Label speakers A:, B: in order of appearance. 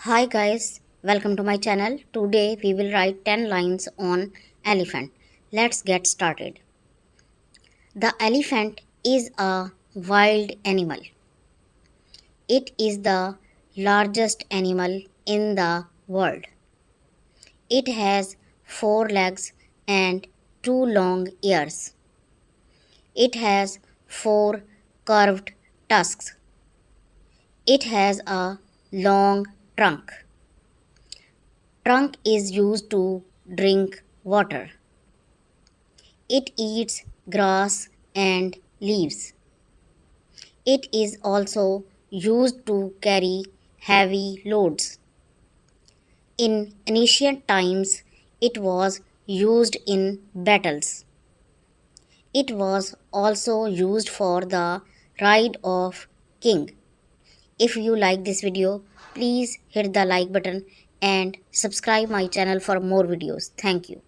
A: Hi guys, welcome to my channel. Today we will write 10 lines on elephant. Let's get started. The elephant is a wild animal. It is the largest animal in the world. It has 4 legs and 2 long ears. It has 4 curved tusks. It has a long trunk. Trunk is used to drink water. It eats grass and leaves. It is also used to carry heavy loads. In ancient times, it was used in battles. It was also used for the ride of king. If you like this video, please hit the like button and subscribe my channel for more videos. Thank you.